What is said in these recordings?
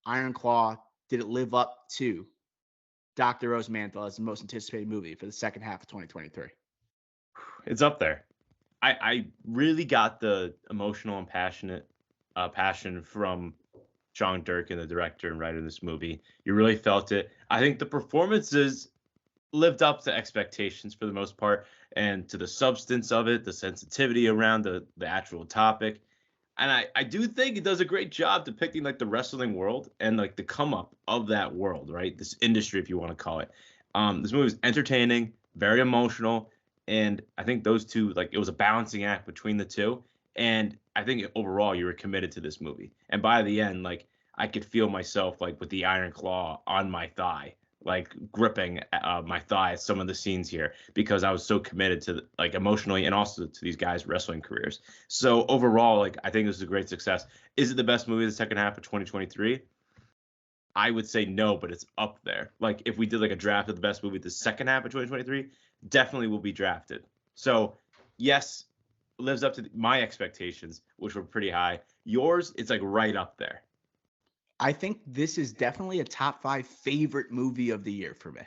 Iron Claw, did it live up to Dr. Rosemantle as the most anticipated movie for the second half of 2023? It's up there. I really got the emotional and passionate passion from John Durkin, the director and writer of this movie. You really felt it. I think the performances lived up to expectations for the most part, and to the substance of it, the sensitivity around the actual topic. And I do think it does a great job depicting like the wrestling world and like the come up of that world, right? This industry, if you want to call it. This movie was entertaining, very emotional, and I think those two, like, it was a balancing act between the two. And I think overall you were committed to this movie. And by the end, like, I could feel myself like with the iron claw on my thigh, like gripping my thigh at some of the scenes here because I was so committed to like emotionally and also to these guys' wrestling careers. So overall, like, I think this is a great success. Is it the best movie of the second half of 2023? I would say no, but it's up there. Like if we did like a draft of the best movie of the second half of 2023, definitely will be drafted. So yes, lives up to my expectations, which were pretty high. Yours, it's like right up there. I think this is definitely a top 5 favorite movie of the year for me.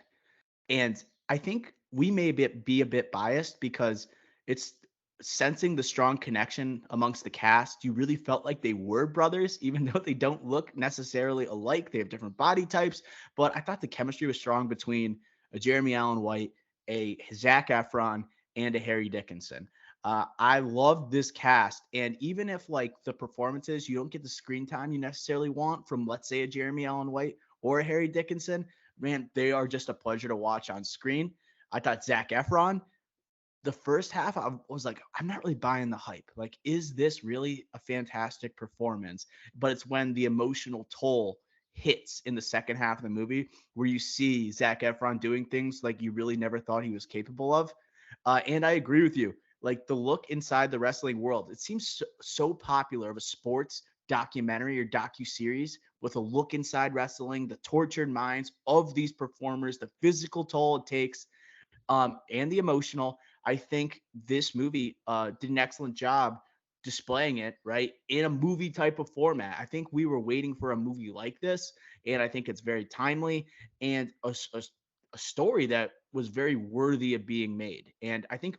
And I think we may be a bit biased because it's sensing the strong connection amongst the cast. You really felt like they were brothers, even though they don't look necessarily alike. They have different body types, but I thought the chemistry was strong between a Jeremy Allen White, a Zac Efron, and a Harry Dickinson. I love this cast, and even if like the performances, you don't get the screen time you necessarily want from, let's say, a Jeremy Allen White or a Harry Dickinson, man, they are just a pleasure to watch on screen. I thought Zac Efron, the first half, I was like, I'm not really buying the hype. Like, is this really a fantastic performance? But it's when the emotional toll hits in the second half of the movie where you see Zac Efron doing things like you really never thought he was capable of. And I agree with you. Like the look inside the wrestling world, it seems so popular of a sports documentary or docu series with a look inside wrestling, the tortured minds of these performers, the physical toll it takes, and the emotional. I think this movie did an excellent job displaying it right in a movie type of format. I think we were waiting for a movie like this, and I think it's very timely and a story that was very worthy of being made. And I think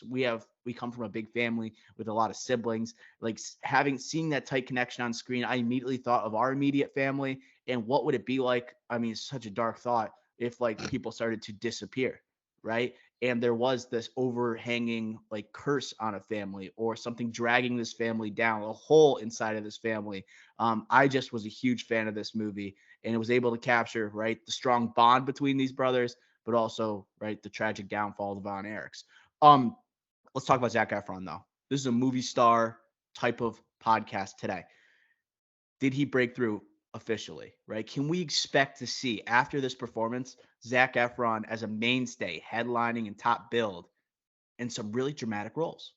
we come from a big family with a lot of siblings. Like having seeing that tight connection on screen, I immediately thought of our immediate family and what would it be like. I mean, it's such a dark thought if like people started to disappear, right? And there was this overhanging like curse on a family or something dragging this family down, a hole inside of this family. I just was a huge fan of this movie, and it was able to capture right the strong bond between these brothers, but also right the tragic downfall of the Von Erichs. Um, let's talk about Zac Efron though. This is a movie star type of podcast today. Did he break through officially, right? Can we expect to see after this performance Zac Efron as a mainstay, headlining and top build in some really dramatic roles?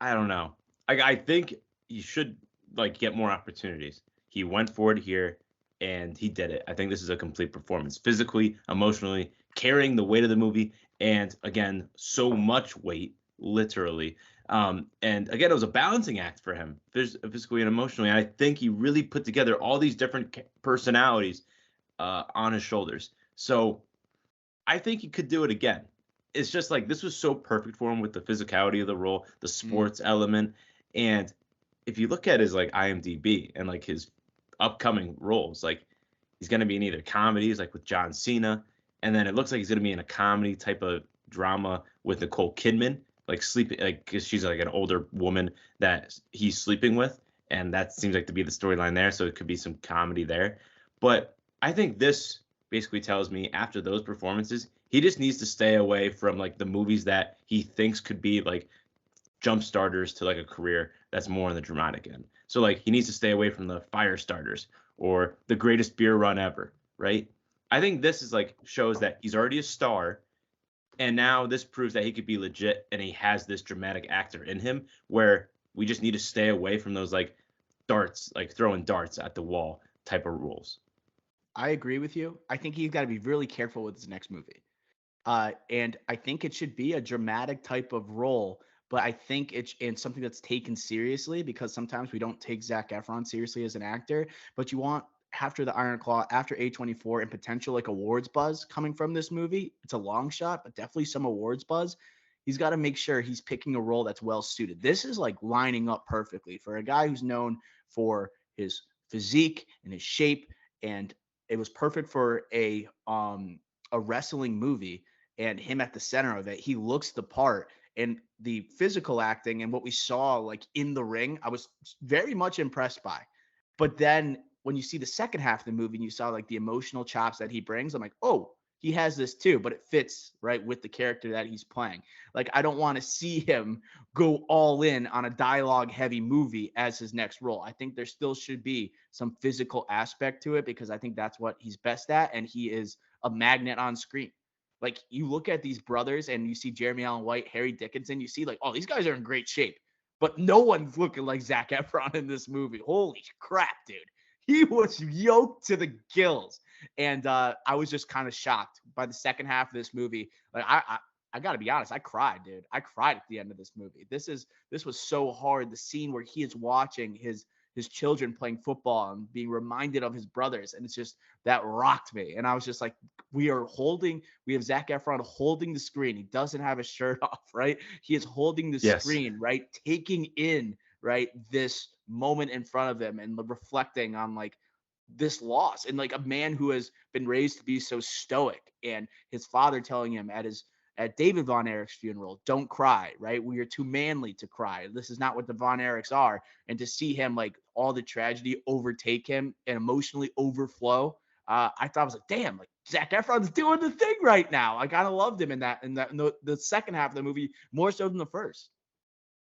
I don't know. I think you should like get more opportunities. He went forward here and he did it. I think this is a complete performance, physically, emotionally, carrying the weight of the movie, and again, so much weight, literally. And again, it was a balancing act for him, physically and emotionally. And I think he really put together all these different personalities on his shoulders. So I think he could do it again. It's just like this was so perfect for him with the physicality of the role, the Mm. sports element, and if you look at his like IMDb and like his upcoming roles, like he's going to be in either comedies like with John Cena, and then it looks like he's going to be in a comedy type of drama with Nicole Kidman, like sleeping, like cause she's like an older woman that he's sleeping with, and that seems like to be the storyline there. So it could be some comedy there, but I think this basically tells me after those performances, he just needs to stay away from like the movies that he thinks could be like jump starters to like a career that's more on the dramatic end. So like he needs to stay away from the fire starters or the greatest beer run ever, right? I think this is like shows that he's already a star, and now this proves that he could be legit and he has this dramatic actor in him where we just need to stay away from those like darts, like throwing darts at the wall type of rules. I agree with you. I think he's got to be really careful with his next movie. And I think it should be a dramatic type of role, but I think it's and something that's taken seriously because sometimes we don't take Zac Efron seriously as an actor. But you want after the Iron Claw, after A24, and potential like awards buzz coming from this movie. It's a long shot, but definitely some awards buzz. He's got to make sure he's picking a role that's well suited. This is like lining up perfectly for a guy who's known for his physique and his shape, and it was perfect for a wrestling movie and him at the center of it. He looks the part, and the physical acting and what we saw like in the ring, I was very much impressed by. But then when you see the second half of the movie and you saw like the emotional chops that he brings, I'm like, oh, he has this too, but it fits right with the character that he's playing. Like, I don't want to see him go all in on a dialogue heavy movie as his next role. I think there still should be some physical aspect to it because I think that's what he's best at. And he is a magnet on screen. Like, you look at these brothers and you see Jeremy Allen White, Harry Dickinson, you see like, oh, these guys are in great shape, but no one's looking like Zac Efron in this movie. Holy crap, dude. He was yoked to the gills. And I was just kind of shocked by the second half of this movie. Like, I got to be honest, I cried, dude. I cried at the end of this movie. This was so hard. The scene where he is watching his children playing football and being reminded of his brothers, and it's just that rocked me. And I was just like, we have Zac Efron holding the screen. He doesn't have his shirt off, right? He is holding the Yes. screen, right? Taking in, right, this moment in front of him and reflecting on like this loss, and like a man who has been raised to be so stoic, and his father telling him at David Von Erich's funeral, don't cry, right? We are too manly to cry. This is not what the Von Erichs are. And to see him, like, all the tragedy overtake him and emotionally overflow, I thought, I was like, damn, like Zac Efron's doing the thing right now. I kind of loved him in the second half of the movie more so than the first.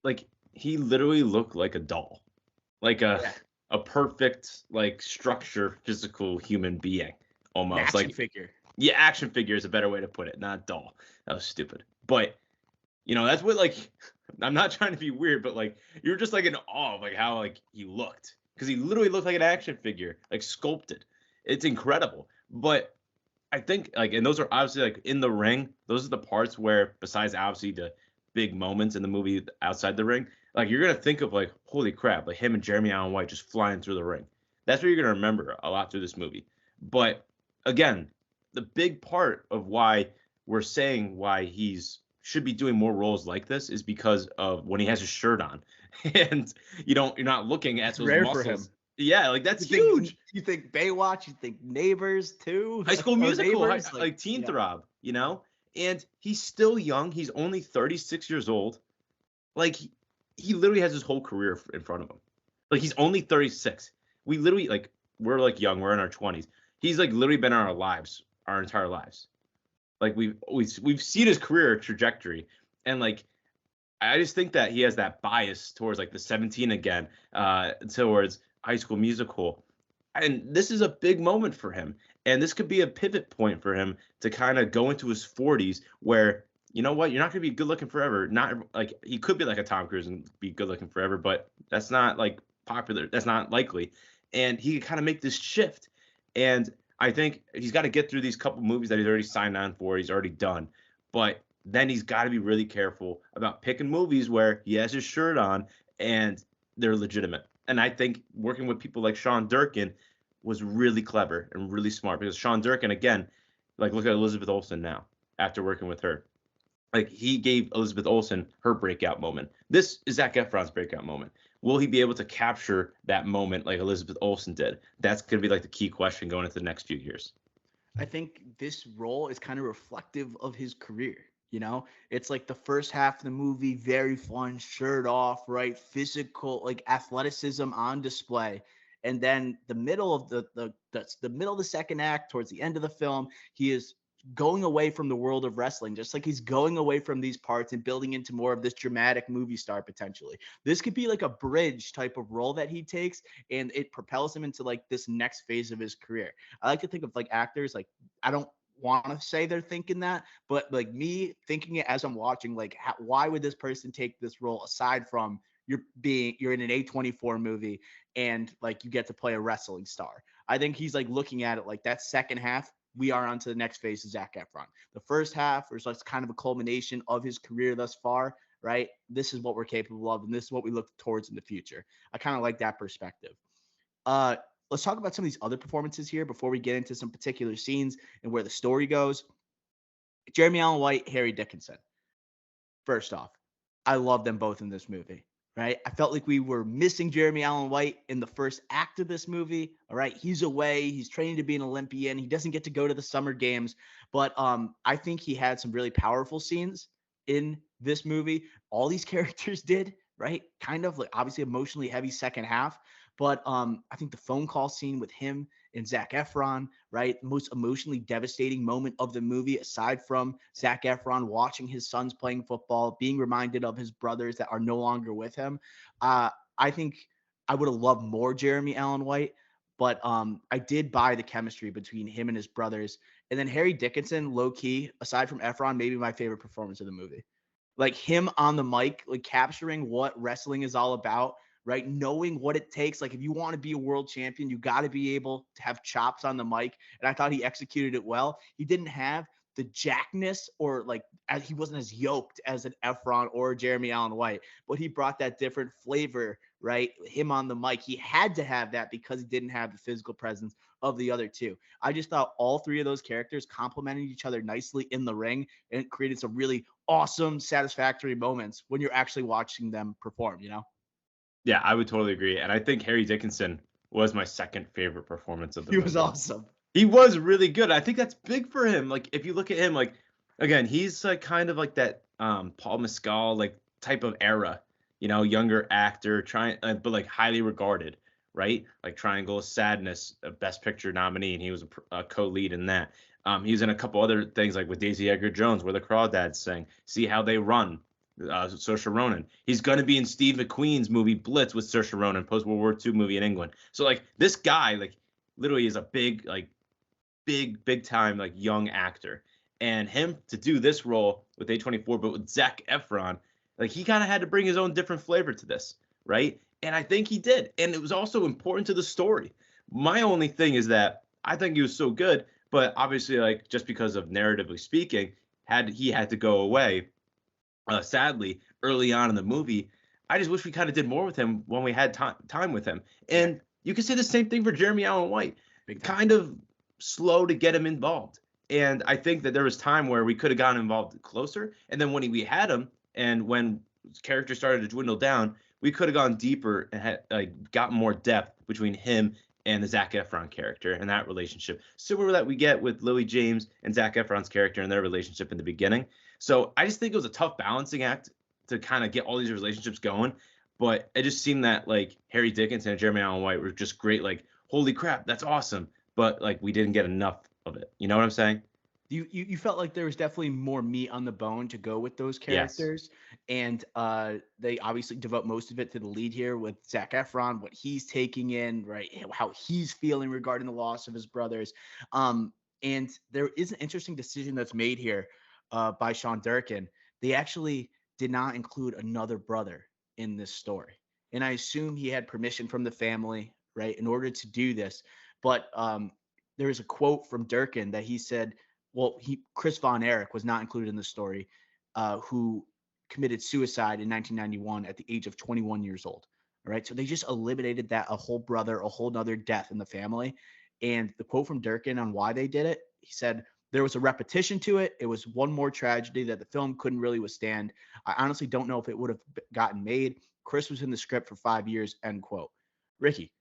Like, he literally looked like a doll, like Yeah, a perfect, like, structure, physical human being, an almost. action Like, figure. yeah, action figure is a better way to put it, not doll. That was stupid. But, that's what, like, I'm not trying to be weird, but, like, you're just, like, in awe of, like, how, like, he looked. Because he literally looked like an action figure, like, sculpted. It's incredible. But I think, like, and those are obviously, like, in the ring, those are the parts where, besides obviously the big moments in the movie outside the ring, like, you're gonna think of, like, holy crap, like him and Jeremy Allen White just flying through the ring. That's what you're gonna remember a lot through this movie. But again, the big part of why we're saying why he's should be doing more roles like this is because of when he has his shirt on, and you're not looking at It's those rare for him. muscles. Yeah, like that's You think huge. you think Baywatch, you think Neighbors too, High School or Musical, Neighbors, like Teen yeah. Throb. And he's still young. He's only 36 years old. Like he literally has his whole career in front of him. Like he's only 36. We literally like we're like young. We're in our 20s. He's like literally been in our lives, our entire lives. Like we've seen his career trajectory, and like I just think that he has that bias towards like the 17 again, towards High School Musical, and this is a big moment for him. And this could be a pivot point for him to kind of go into his 40s, where you know what, you're not going to be good looking forever. Not like he could be like a Tom Cruise and be good looking forever, but that's not like popular. That's not likely. And he could kind of make this shift. And I think he's got to get through these couple movies that he's already signed on for. He's already done, but then he's got to be really careful about picking movies where he has his shirt on and they're legitimate. And I think working with people like Sean Durkin was really clever and really smart, because Sean Durkin, again, like look at Elizabeth Olsen now after working with her. Like he gave Elizabeth Olsen her breakout moment. This is Zac Efron's breakout moment. Will he be able to capture that moment like Elizabeth Olsen did? That's going to be like the key question going into the next few years. I think this role is kind of reflective of his career. You know, it's like the first half of the movie, very fun, shirt off, right? Physical, like athleticism on display. And then the middle of the middle of the second act, towards the end of the film, he is going away from the world of wrestling, just like he's going away from these parts and building into more of this dramatic movie star potentially. This could be like a bridge type of role that he takes, and it propels him into like this next phase of his career. I like to think of like actors, like I don't want to say they're thinking that, but like me thinking it as I'm watching, like why would this person take this role aside from you're in an A24 movie and like you get to play a wrestling star. I think he's like looking at it like that second half. We are on to the next phase of Zac Efron. The first half is like kind of a culmination of his career thus far. right? This is what we're capable of, and this is what we look towards in the future. I kind of like that perspective. Uh, let's talk about some of these other performances here before we get into some particular scenes and where the story goes. Jeremy Allen White, Harry Dickinson. First off, I love them both in this movie, right? I felt like we were missing Jeremy Allen White in the first act of this movie. All right, he's away, he's training to be an Olympian, he doesn't get to go to the summer games, but I think he had some really powerful scenes in this movie. All these characters did, right? Kind of like obviously emotionally heavy second half, but I think the phone call scene with him and Zac Efron, right? The most emotionally devastating moment of the movie, aside from Zac Efron watching his sons playing football, being reminded of his brothers that are no longer with him. I think I would have loved more Jeremy Allen White, but I did buy the chemistry between him and his brothers. And then Harry Dickinson, low key, aside from Efron, maybe my favorite performance of the movie. Like him on the mic, like capturing what wrestling is all about, right? Knowing what it takes. Like if you want to be a world champion, you got to be able to have chops on the mic. And I thought he executed it well. He didn't have the jackness or like he wasn't as yoked as an Efron or Jeremy Allen White, but he brought that different flavor, right? Him on the mic. He had to have that because he didn't have the physical presence of the other two. I just thought all three of those characters complemented each other nicely in the ring and it created some really awesome, satisfactory moments when you're actually watching them perform, you know? Yeah, I would totally agree. And I think Harry Dickinson was my second favorite performance of the He was movie. awesome. He was really good. I think that's big for him. Like if you look at him, like again, he's like kind of like that Paul Mescal like type of era, younger actor, trying but like highly regarded, right? Like Triangle of Sadness, a Best Picture nominee, and he was a co-lead in that. He was in a couple other things like with Daisy Edgar Jones, where the Crawdads sing, See How They Run, Saoirse Ronan. He's going to be in Steve McQueen's movie Blitz with Saoirse Ronan, post World War II movie in England. So like this guy, like literally is a big time like young actor, and him to do this role with A24 but with Zac Efron, like he kind of had to bring his own different flavor to this, right? And I think he did, and it was also important to the story. My only thing is that I think he was so good, but obviously like just because of narratively speaking, had to go away, sadly, early on in the movie. I just wish we kind of did more with him when we had time with him. Yeah. And you can say the same thing for Jeremy Allen White. Big time. Kind of slow to get him involved. And I think that there was time where we could have gotten involved closer. And then when we had him, and when characters started to dwindle down, we could have gone deeper and had gotten more depth between him and the Zac Efron character and that relationship, similar to that we get with Lily James and Zac Efron's character and their relationship in the beginning. So I just think it was a tough balancing act to kind of get all these relationships going. But it just seemed that like Harry Dickinson and Jeremy Allen White were just great. Like, holy crap, that's awesome. But like we didn't get enough of it. You know what I'm saying? You felt like there was definitely more meat on the bone to go with those Yes. characters, and they obviously devote most of it to the lead here with Zac Efron, what he's taking in, right, how he's feeling regarding the loss of his brothers, and there is an interesting decision that's made here by Sean Durkin. They actually did not include another brother in this story, and I assume he had permission from the family, right, in order to do this, but there is a quote from Durkin that he said, well, Chris Von Erich was not included in the story, who committed suicide in 1991 at the age of 21 years old. All right, so they just eliminated that, a whole brother, a whole nother death in the family. And the quote from Durkin on why they did it, he said there was a repetition to it. It was one more tragedy that the film couldn't really withstand. I honestly don't know if it would have gotten made. Chris was in the script for 5 years. End quote. Ricky,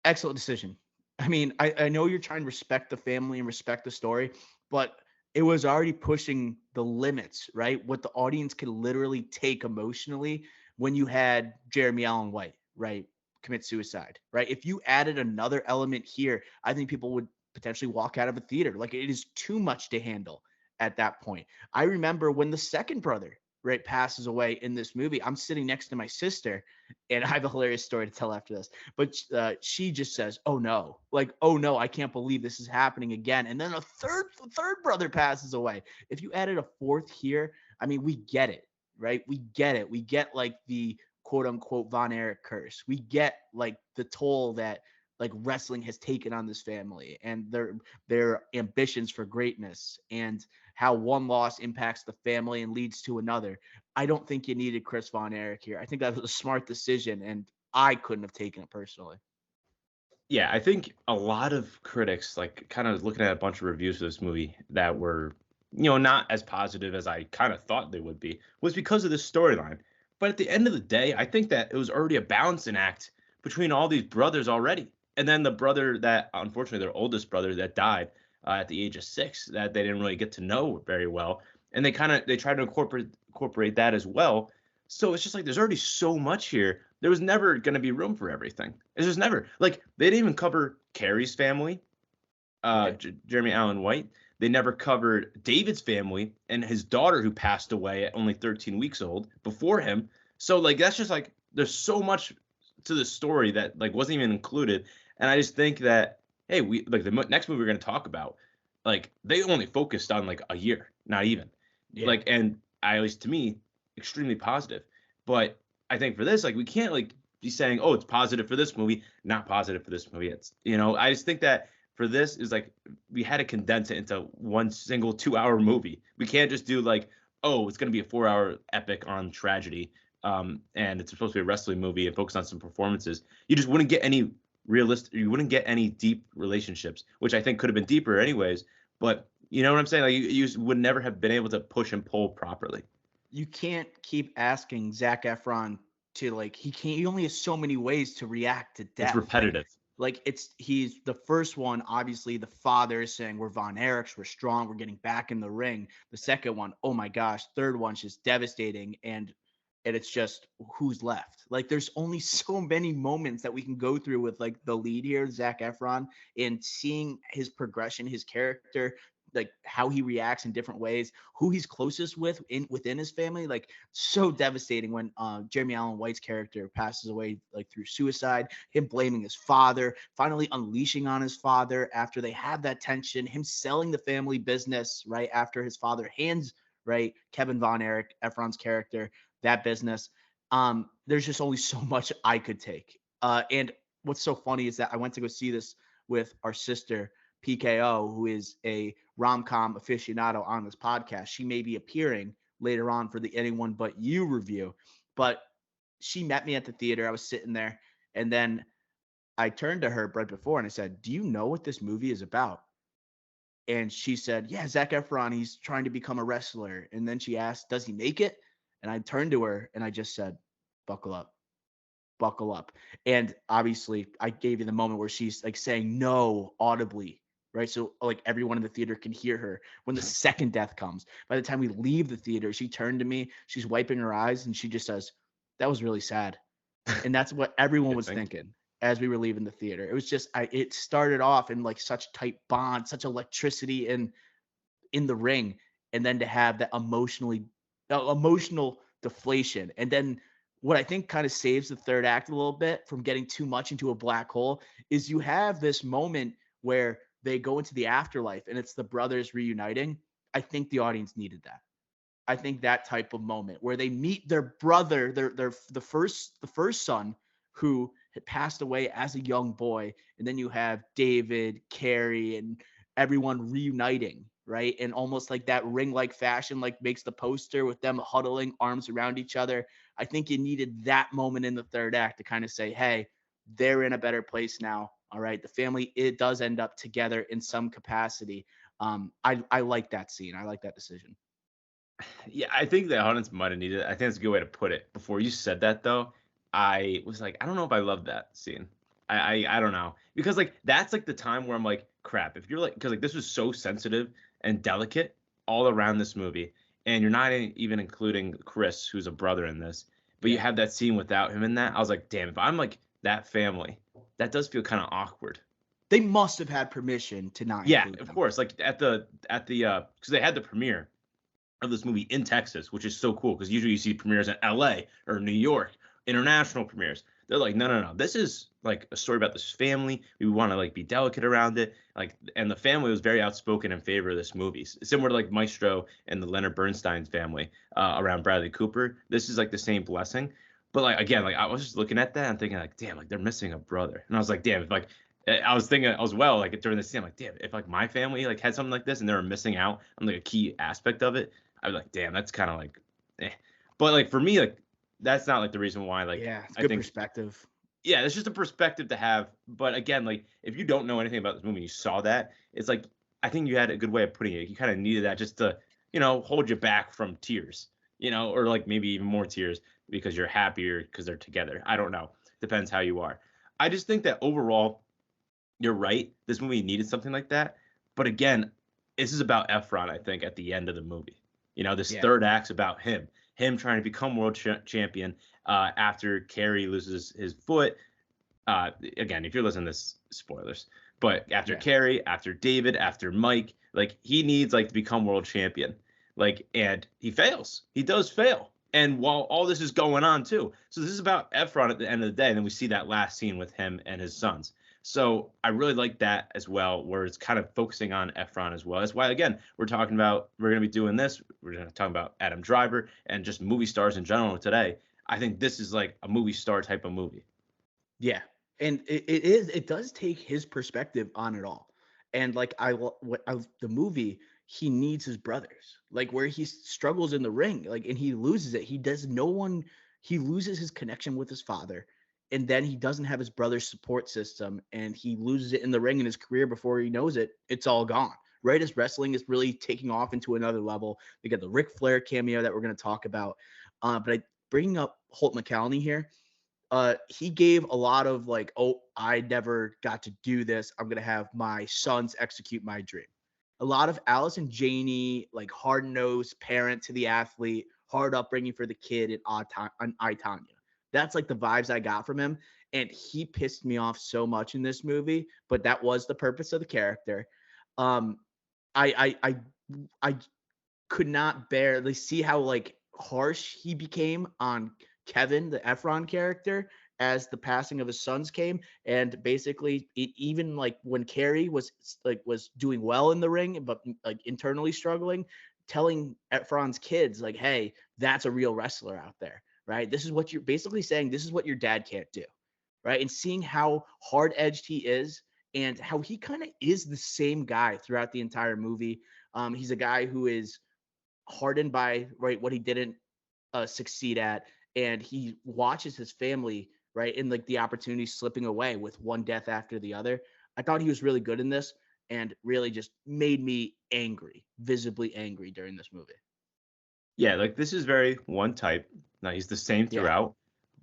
excellent decision. I mean, I know you're trying to respect the family and respect the story, but it was already pushing the limits, right? What the audience could literally take emotionally when you had Jeremy Allen White, right, commit suicide, right? If you added another element here, I think people would potentially walk out of a theater. Like it is too much to handle at that point. I remember when the second brother, right, passes away in this movie. I'm sitting next to my sister, and I have a hilarious story to tell after this. But she just says, "Oh no, like oh no, I can't believe this is happening again." And then the third brother passes away. If you added a fourth here, I mean, we get it, right? We get it. We get like the quote unquote Von Erich curse. We get like the toll that like wrestling has taken on this family and their ambitions for greatness and how one loss impacts the family and leads to another. I don't think you needed Chris Von Erich here. I think that was a smart decision, and I couldn't have taken it personally. Yeah, I think a lot of critics, like kind of looking at a bunch of reviews for this movie that were, not as positive as I kind of thought they would be, was because of this storyline. But at the end of the day, I think that it was already a balancing act between all these brothers already. And then the brother that, unfortunately, their oldest brother that died at the age of 6, that they didn't really get to know very well. And they tried to incorporate that as well. So it's just like there's already so much here. There was never going to be room for everything. It's just never, like, they didn't even cover Carrie's family, Right. Jeremy Allen White. They never covered David's family and his daughter who passed away at only 13 weeks old before him. So like that's just like there's so much to the story that like wasn't even included. And I just think that hey, we like the next movie we're going to talk about, like they only focused on like a year, not even. Yeah. Like, and at least to me, extremely positive. But I think for this, like we can't like be saying, oh, it's positive for this movie, not positive for this movie. It's I just think that for this is like we had to condense it into one single 2-hour movie. We can't just do like, oh, it's gonna be a 4-hour epic on tragedy, and it's supposed to be a wrestling movie and focus on some performances. You just wouldn't get any realistic. You wouldn't get any deep relationships, which I think could have been deeper anyways. But you know what I'm saying? Like you would never have been able to push and pull properly. You can't keep asking Zac Efron to like he only has so many ways to react to It's death. repetitive. Like he's the first one, obviously the father is saying we're Von Erichs, we're strong, we're getting back in the ring. The second one, oh my gosh, third one's just devastating, and it's just who's left. Like there's only so many moments that we can go through with like the lead here, Zac Efron, and seeing his progression, his character, like how he reacts in different ways, who he's closest with within his family. Like so devastating when Jeremy Allen White's character passes away like through suicide, him blaming his father, finally unleashing on his father after they had that tension, him selling the family business right after his father hands right Kevin Von Erich, Efron's character, that business. There's just only so much I could take. And what's so funny is that I went to go see this with our sister PKO, who is a rom-com aficionado on this podcast. She may be appearing later on for the Anyone But You review, but she met me at the theater. I was sitting there, and then I turned to her right before and I said, "Do you know what this movie is about?" And she said, "Yeah, Zac Efron, he's trying to become a wrestler." And then she asked, "Does he make it?" And I turned to her and I just said, "Buckle up, buckle up." And obviously, I gave you the moment where she's like saying no audibly, right? So like everyone in the theater can hear her. When the second death comes, by the time we leave the theater, she turned to me, she's wiping her eyes, and she just says, "That was really sad." And that's what everyone Yeah, was thank you. thinking as we were leaving the theater. It was just it started off in like such tight bond, such electricity in the ring, and then to have that emotional deflation. And then what I think kind of saves the third act a little bit from getting too much into a black hole is you have this moment where they go into the afterlife and it's the brothers reuniting. I think the audience needed that. I think that type of moment where they meet their brother, their the first son who had passed away as a young boy, and then you have David, Carrie, and everyone reuniting, right? And almost like that ring-like fashion, like makes the poster with them huddling, arms around each other. I think you needed that moment in the third act to kind of say, hey, they're in a better place now. All right, the family it does end up together in some capacity. I like that scene. I like that decision. Yeah, I think the audience might have needed it. I think that's a good way to put it. Before you said that though, I was like, I don't know if I love that scene. I don't know. Because like that's like the time where I'm like, crap, if you're like because like this was so sensitive and delicate all around this movie, and you're not even including Chris, who's a brother in this, but you Yeah. have that scene without him in that, I was like, damn, if I'm like that family, that does feel kind of awkward. They must have had permission to not Yeah, include of them. course. Like at the because they had the premiere of this movie in Texas, which is so cool because usually you see premieres in LA or New York, international premieres. They're like, no, no, no. This is like a story about this family. We want to like be delicate around it. Like, and the family was very outspoken in favor of this movie, similar to like Maestro and the Leonard Bernstein's family around Bradley Cooper. This is like the same blessing. But like again, like I was just looking at that and thinking like, damn, like they're missing a brother. And I was like, damn, if like I was thinking as well, like during the scene, I'm like, damn, if like my family like had something like this and they were missing out on like a key aspect of it, I'd be like, damn, that's kind of like, eh. But like for me, like that's not like the reason why. Like Yeah, it's I good think, perspective. yeah, it's just a perspective to have. But again, like if you don't know anything about this movie, you saw that, it's like I think you had a good way of putting it. You kind of needed that just to, hold you back from tears, or like maybe even more tears because you're happier because they're together. I don't know. Depends how you are. I just think that overall you're right. This movie needed something like that. But again, this is about Efron, I think, at the end of the movie. This Yeah, third act's about him trying to become world champion after Carrie loses his foot. Again, if you're listening to this, spoilers. But after yeah. Carrie, after David, after Mike, like he needs like to become world champion. Like, and he fails. He does fail. And while all this is going on too, so this is about Efron at the end of the day, and then we see that last scene with him and his sons. So I really like that as well, where it's kind of focusing on Efron as well. That's why again we're going to be doing this. We're going to talk about Adam Driver and just movie stars in general today. I think this is like a movie star type of movie. Yeah, and it does take his perspective on it all. And like the movie, he needs his brothers. Like where he struggles in the ring, like and he loses it. He does no one. He loses his connection with his father, and then he doesn't have his brother's support system, and he loses it in the ring in his career before he knows it. It's all gone. Right as wrestling is really taking off into another level. We got the Ric Flair cameo that we're going to talk about. Bringing up Holt McCallany here, he gave a lot of like, oh, I never got to do this. I'm gonna have my sons execute my dream. A lot of Allison Janney, like hard nosed parent to the athlete, hard upbringing for the kid in I, Tanya. That's like the vibes I got from him, and he pissed me off so much in this movie. But that was the purpose of the character. Um, I could not barely see how like harsh he became on Kevin, the Efron character, as the passing of his sons came, and basically even like when Carrie was doing well in the ring, but like internally struggling, telling Efron's kids like, "Hey, that's a real wrestler out there, right? This is what you're basically saying. This is what your dad can't do, right?" And seeing how hard edged he is, and how he kind of is the same guy throughout the entire movie. He's a guy who is hardened by right what he didn't succeed at, and he watches his family right in like the opportunity slipping away with one death after the other. I thought he was really good in this, and really just made me angry, visibly angry during this movie. Yeah, like this is very one type. Now he's the same Yeah, throughout,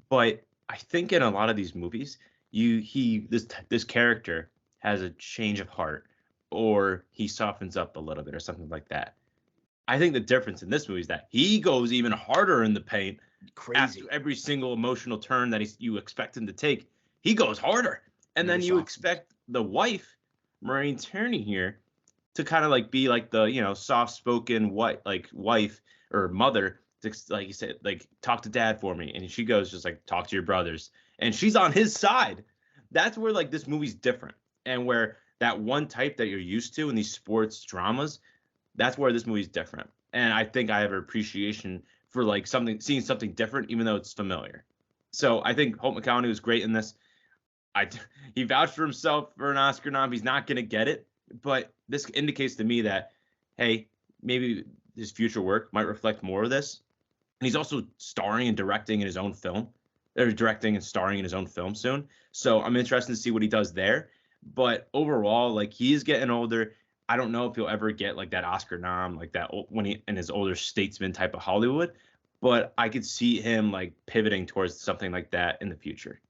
but I think in a lot of these movies, this character has a change of heart, or he softens up a little bit, or something like that. I think the difference in this movie is that he goes even harder in the paint after crazy. every single emotional turn that you expect him to take. He goes harder, and Never then you softens. expect the wife, Maureen Tierney here, to kind of like be like the soft spoken what like wife or mother to, like you said, like talk to dad for me, and she goes just like talk to your brothers, and she's on his side. That's where like this movie's different, and where that one type that you're used to in these sports dramas, that's where this movie's different. And I think I have an appreciation for like seeing something different, even though it's familiar. So I think Holt McCallany was great in this. I he vouched for himself for an Oscar nom. He's not going to get it, but this indicates to me that hey, maybe his future work might reflect more of this. And he's also starring and directing in his own film, or directing and starring in his own film soon. So I'm interested to see what he does there. But overall, like he's getting older. I don't know if he'll ever get like that Oscar nom, like that when he in his older statesman type of Hollywood. But I could see him like pivoting towards something like that in the future.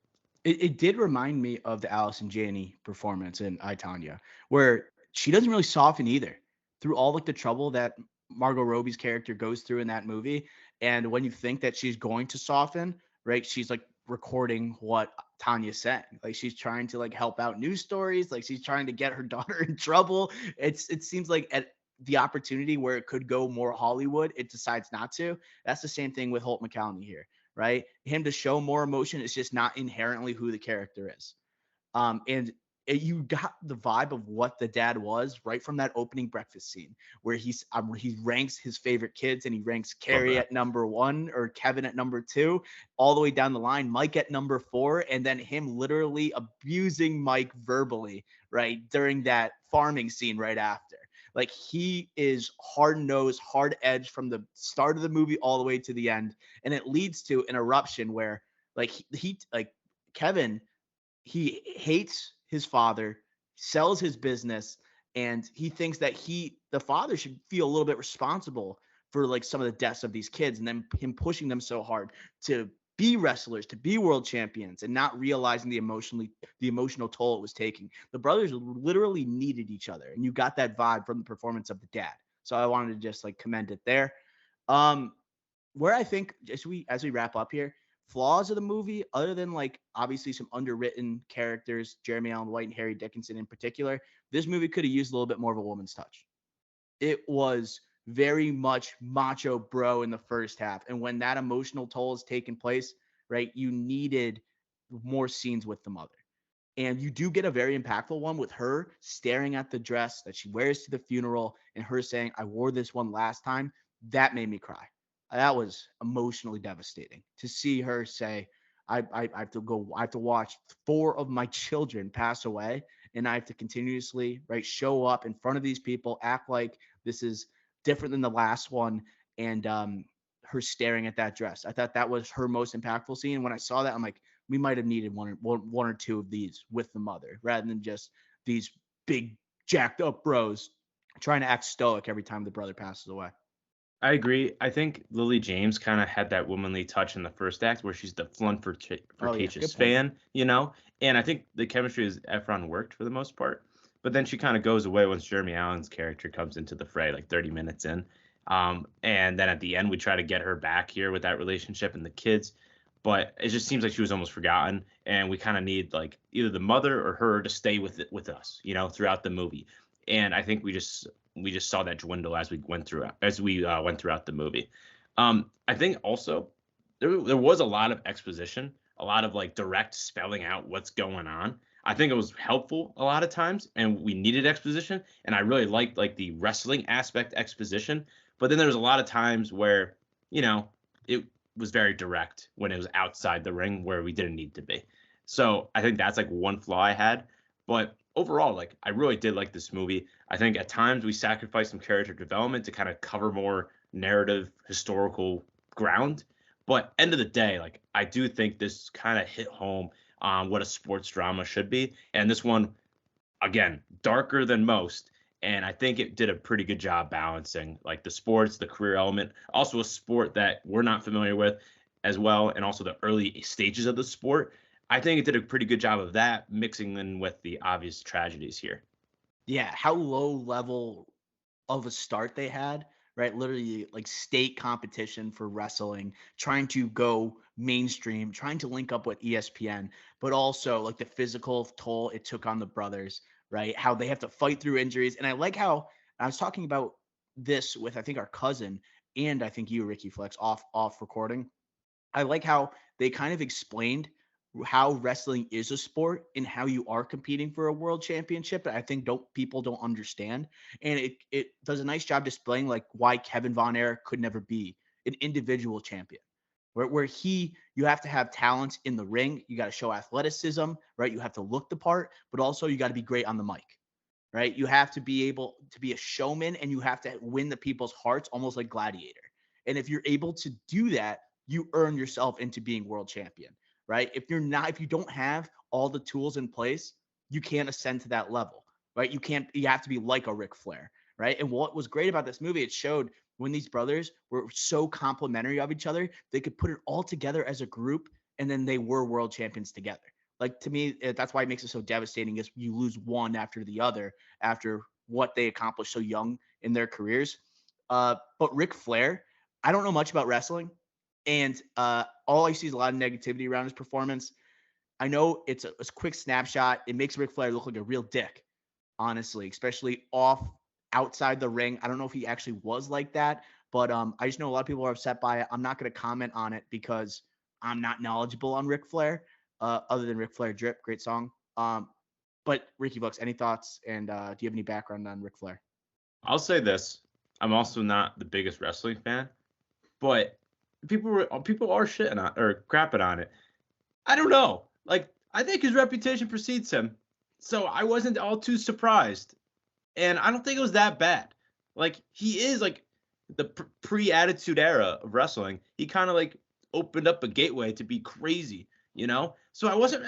It did remind me of the Allison Janney performance in I, Tanya, where she doesn't really soften either through all like the trouble that Margot Robbie's character goes through in that movie. And when you think that she's going to soften, right, she's like recording what Tanya's saying. Like she's trying to like help out news stories, like she's trying to get her daughter in trouble. It seems like at the opportunity where it could go more Hollywood, it decides not to. That's the same thing with Holt McCallany here, right? Him to show more emotion is just not inherently who the character is. And you got the vibe of what the dad was right from that opening breakfast scene where he ranks his favorite kids and he ranks Love Carrie that. at number 1 or Kevin at number 2, all the way down the line, Mike at number 4, and then him literally abusing Mike verbally, right, during that farming scene right after. Like he is hard nosed, hard edged from the start of the movie all the way to the end, and it leads to an eruption where like he like Kevin, he hates his father, sells his business, and he thinks that the father should feel a little bit responsible for like some of the deaths of these kids, and then him pushing them so hard to be wrestlers, to be world champions, and not realizing the emotional toll it was taking. The brothers literally needed each other, and you got that vibe from the performance of the dad. So I wanted to just like commend it there. Um, where I think as we wrap up here, flaws of the movie, other than like obviously some underwritten characters, Jeremy Allen White and Harry Dickinson in particular, this movie could have used a little bit more of a woman's touch. It was very much macho bro in the first half. And when that emotional toll is taking place, right, you needed more scenes with the mother. And you do get a very impactful one with her staring at the dress that she wears to the funeral and her saying, I wore this one last time. That made me cry. That was emotionally devastating to see her say, I have to go, I have to watch 4 of my children pass away. And I have to continuously, right, show up in front of these people, act like this is different than the last one. And her staring at that dress. I thought that was her most impactful scene. When I saw that, I'm like, we might have needed one or two of these with the mother rather than just these big jacked up bros trying to act stoic every time the brother passes away. I agree. I think Lily James kind of had that womanly touch in the first act where she's the Oh yeah, flirtatious good point. fan, you know? And I think the chemistry as Efron worked for the most part. But then she kind of goes away once Jeremy Allen's character comes into the fray, like 30 minutes in. And then at the end, we try to get her back here with that relationship and the kids. But it just seems like she was almost forgotten. And we kind of need like either the mother or her to stay with us, throughout the movie. And I think we just saw that dwindle as we went throughout the movie. I think also there was a lot of exposition, a lot of like direct spelling out what's going on. I think it was helpful a lot of times, and we needed exposition. And I really liked like the wrestling aspect exposition. But then there was a lot of times where it was very direct when it was outside the ring where we didn't need to be. So I think that's like one flaw I had. But overall, like I really did like this movie. I think at times we sacrificed some character development to kind of cover more narrative, historical ground. But end of the day, like I do think this kind of hit home on what a sports drama should be. And this one, again, darker than most. And I think it did a pretty good job balancing like the sports, the career element, also a sport that we're not familiar with as well, and also the early stages of the sport. I think it did a pretty good job of that, mixing in with the obvious tragedies here. Yeah, how low level of a start they had, right? Literally like state competition for wrestling, trying to go mainstream, trying to link up with ESPN, but also like the physical toll it took on the brothers, right? How they have to fight through injuries. And I like how I was talking about this with I think our cousin and I think you, Ricky Flex, off recording. I like how they kind of explained how wrestling is a sport and how you are competing for a world championship. I think people don't understand, and it does a nice job displaying like why Kevin Von Erich could never be an individual champion. Where you have to have talents in the ring, you got to show athleticism, right? You have to look the part, but also you got to be great on the mic, right? You have to be able to be a showman and you have to win the people's hearts almost like Gladiator. And if you're able to do that, you earn yourself into being world champion, right? If you don't have all the tools in place, you can't ascend to that level, right? You have to be like a Ric Flair, right? And what was great about this movie, it showed when these brothers were so complementary of each other, they could put it all together as a group and then they were world champions together. Like to me, that's why it makes it so devastating is you lose one after the other after what they accomplished so young in their careers. But Ric Flair, I don't know much about wrestling, and all I see is a lot of negativity around his performance. I know it's a quick snapshot. It makes Ric Flair look like a real dick, honestly, especially outside the ring. I don't know if he actually was like that, but I just know a lot of people are upset by it. I'm not going to comment on it because I'm not knowledgeable on Ric Flair, other than Ric Flair Drip, great song. But Ricky Bucks, any thoughts? And do you have any background on Ric Flair? I'll say this: I'm also not the biggest wrestling fan, but people are shitting on or crapping on it. I don't know. Like, I think his reputation precedes him, so I wasn't all too surprised, and I don't think it was that bad. Like, he is like the pre-attitude era of wrestling. He kind of like opened up a gateway to be crazy, you know. So I wasn't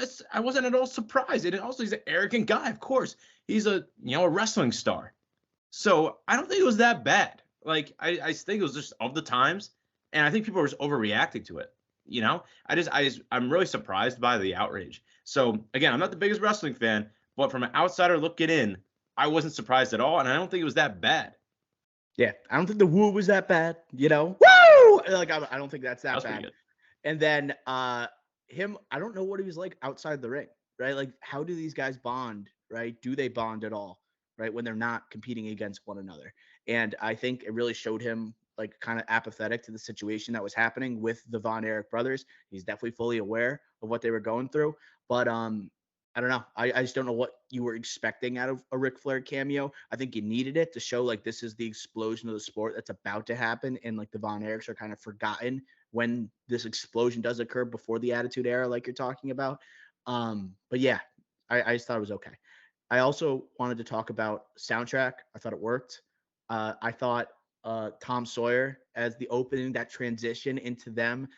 at all surprised. And also, he's an arrogant guy. Of course, he's a wrestling star. So I don't think it was that bad. Like, I think it was just of the times, and I think people were just overreacting to it. You know, I'm really surprised by the outrage. So again, I'm not the biggest wrestling fan, but from an outsider looking in, I wasn't surprised at all, and I don't think it was that bad. Yeah, I don't think the woo was that bad. Woo! Like I don't think that's That that was pretty bad. good. And then him, I don't know what he was like outside the ring, right? Like how do these guys bond, right? Do they bond at all, right? When they're not competing against one another. And I think it really showed him like kind of apathetic to the situation that was happening with the Von Erich brothers. He's definitely fully aware of what they were going through. But I don't know. I just don't know what you were expecting out of a Ric Flair cameo. I think you needed it to show like this is the explosion of the sport that's about to happen, and like the Von Erichs are kind of forgotten when this explosion does occur before the Attitude Era, like you're talking about. But yeah, I just thought it was okay. I also wanted to talk about soundtrack. I thought it worked. I thought Tom Sawyer as the opening, that transition into them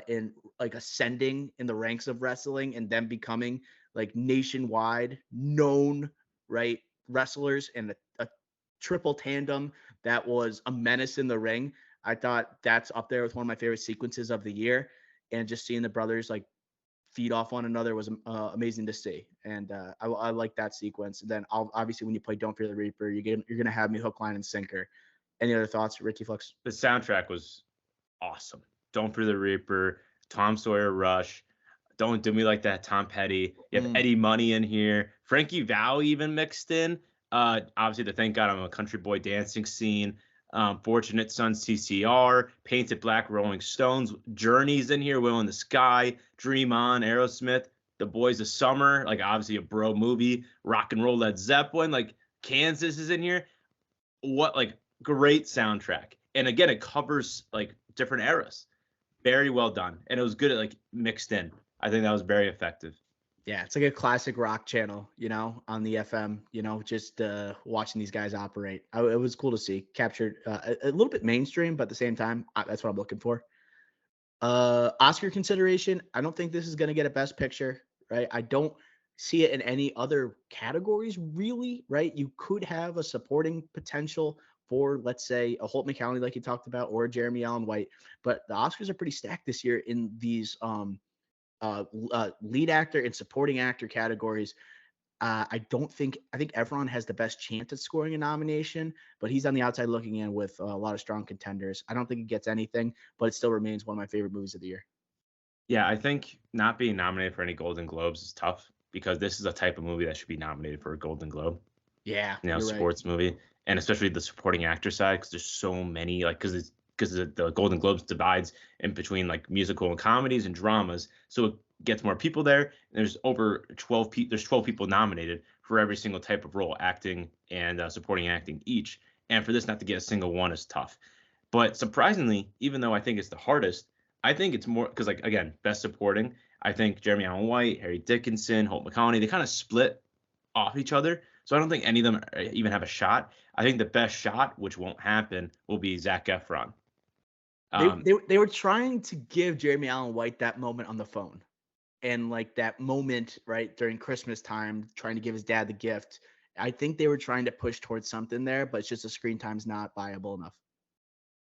in like ascending in the ranks of wrestling and them becoming like nationwide known, right, wrestlers and a triple tandem that was a menace in the ring. I thought that's up there with one of my favorite sequences of the year. And just seeing the brothers like feed off one another was amazing to see. And I like that sequence. And then obviously when you play Don't Fear the Reaper, you're gonna have me hook, line, and sinker. Any other thoughts, Ricky Flex? The soundtrack was awesome. Don't Fear the Reaper, Tom Sawyer Rush, Don't Do Me Like That, Tom Petty. You have Mm. Eddie Money in here. Frankie Valli even mixed in. Obviously, the Thank God I'm a Country Boy dancing scene. Fortunate Son CCR, Painted Black Rolling Stones, Journey's in here, Will in the Sky, Dream On, Aerosmith, The Boys of Summer, like obviously a bro movie, Rock and Roll Led Zeppelin, like Kansas is in here. What like great soundtrack. And again, it covers like different eras. Very well done. And it was good at like mixed in. I think that was very effective. Yeah, it's like a classic rock channel, on the FM, just watching these guys operate. It was cool to see, captured a little bit mainstream, but at the same time, that's what I'm looking for. Oscar consideration, I don't think this is going to get a best picture, right? I don't see it in any other categories really, right? You could have a supporting potential for, let's say, a Holt McCallany like you talked about, or a Jeremy Allen White, but the Oscars are pretty stacked this year in these lead actor and supporting actor categories. I think Efron has the best chance at scoring a nomination, but he's on the outside looking in with a lot of strong contenders. I don't think he gets anything, but it still remains one of my favorite movies of the year. Yeah, I think not being nominated for any Golden Globes is tough because this is a type of movie that should be nominated for a Golden Globe, Yeah, you're right. sports movie, and especially the supporting actor side because there's so many like because the Golden Globes divides in between like musical and comedies and dramas, so it gets more people there. And there's over 12 people. There's 12 people nominated for every single type of role, acting and supporting acting each. And for this not to get a single one is tough. But surprisingly, even though I think it's the hardest, I think it's more because like again, best supporting. I think Jeremy Allen White, Harry Dickinson, Holt McCallany, they kind of split off each other. So I don't think any of them even have a shot. I think the best shot, which won't happen, will be Zac Efron. They, Um, they they were trying to give Jeremy Allen White that moment on the phone, and like that moment right during Christmas time, trying to give his dad the gift. I think they were trying to push towards something there, but it's just the screen time's not viable enough.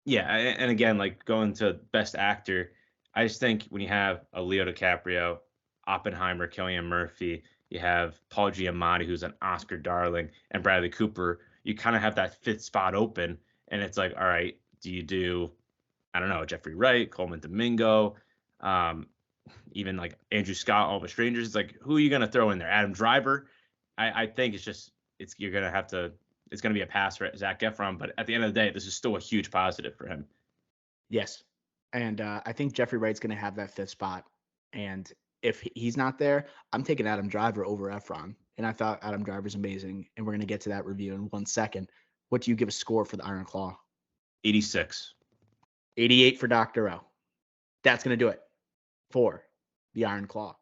Yeah, and again, like going to best actor, I just think when you have a Leo DiCaprio, Oppenheimer, Cillian Murphy, you have Paul Giamatti, who's an Oscar darling, and Bradley Cooper, you kind of have that fifth spot open, and it's like, all right, do you do, I don't know, Jeffrey Wright, Coleman Domingo, um, even like Andrew Scott, All the Strangers? It's like, who are you gonna throw in there? Adam Driver? I think it's you're gonna have to it's gonna be a pass for Zac Efron, but at the end of the day, this is still a huge positive for him. Yes. And I think Jeffrey Wright's going to have that fifth spot. And if he's not there, I'm taking Adam Driver over Efron. and I thought Adam Driver's amazing. And we're going to get to that review in 1 second. What do you give a score for the Iron Claw? 86. 88 for Dr. O. That's going to do it for the Iron Claw.